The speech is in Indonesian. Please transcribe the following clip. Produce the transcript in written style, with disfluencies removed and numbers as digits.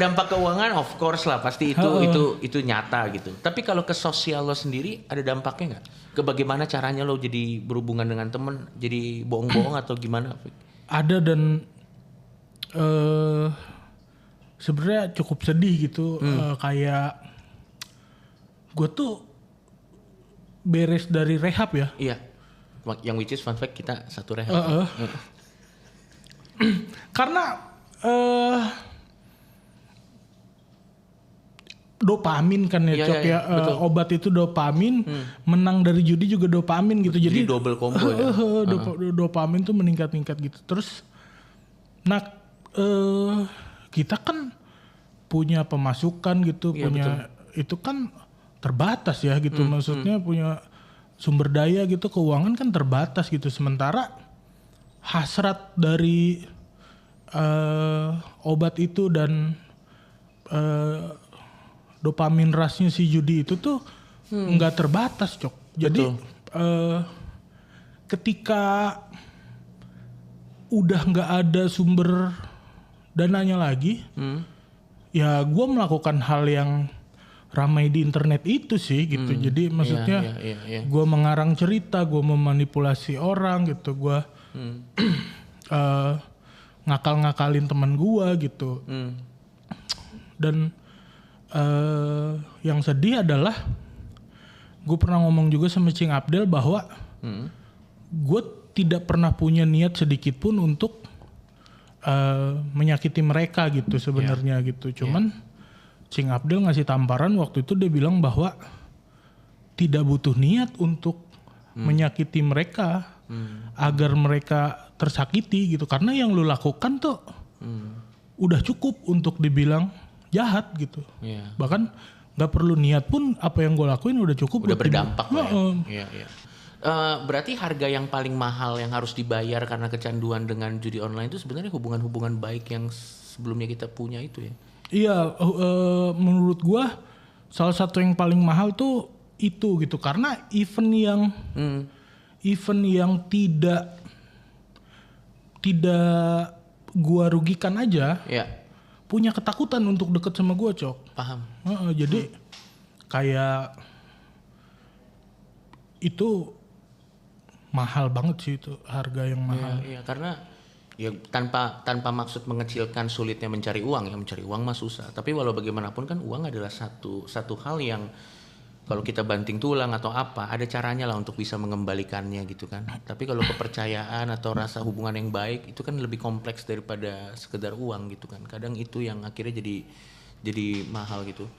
Dampak keuangan of course lah pasti itu nyata gitu. Tapi kalau ke sosial lo sendiri ada dampaknya nggak? Ke bagaimana caranya lo jadi berhubungan dengan temen, jadi bohong-bohong atau gimana? Ada dan sebenarnya cukup sedih gitu. Kayak gue tuh beres dari rehab ya. Iya. Yang which is fun fact kita satu rehab. Karena dopamin kan ya, Cok ya. Obat itu dopamin, menang dari judi juga dopamin gitu. Jadi double combo ya. Dopamin tuh meningkat-ningkat gitu. Terus kita kan punya pemasukan gitu, punya betul. Itu kan terbatas ya gitu. Maksudnya punya sumber daya gitu, keuangan kan terbatas gitu. Sementara hasrat dari obat itu dan dopamin rushnya si judi itu tuh nggak terbatas, Cok. Jadi ketika udah nggak ada sumber dananya lagi, ya gue melakukan hal yang ramai di internet itu sih gitu. Jadi maksudnya gue mengarang cerita, gue memanipulasi orang gitu, gue ngakal-ngakalin teman gue gitu. Dan yang sedih adalah gue pernah ngomong juga sama Cing Abdel bahwa gue tidak pernah punya niat sedikit pun untuk menyakiti mereka gitu sebenarnya gitu. Cuman Cing Abdel ngasih tamparan waktu itu, dia bilang bahwa tidak butuh niat untuk menyakiti mereka agar mereka tersakiti gitu. Karena yang lu lakukan tuh udah cukup untuk dibilang jahat gitu. Bahkan gak perlu niat pun, apa yang gue lakuin udah cukup. Udah berdampak lah ya. Berarti harga yang paling mahal yang harus dibayar karena kecanduan dengan judi online itu sebenarnya hubungan-hubungan baik yang sebelumnya kita punya itu ya? Iya, menurut gue salah satu yang paling mahal tuh itu gitu. Karena event yang tidak gue rugikan aja, punya ketakutan untuk deket sama gue, Cok. Paham. Jadi kayak itu mahal banget sih, itu harga yang mahal. Iya, karena ya tanpa maksud mengecilkan sulitnya mencari uang. Ya mencari uang mah susah. Tapi walau bagaimanapun kan uang adalah satu hal yang kalau kita banting tulang atau apa, ada caranya lah untuk bisa mengembalikannya gitu kan. Tapi kalau kepercayaan atau rasa hubungan yang baik itu kan lebih kompleks daripada sekedar uang gitu kan. Kadang itu yang akhirnya jadi mahal gitu.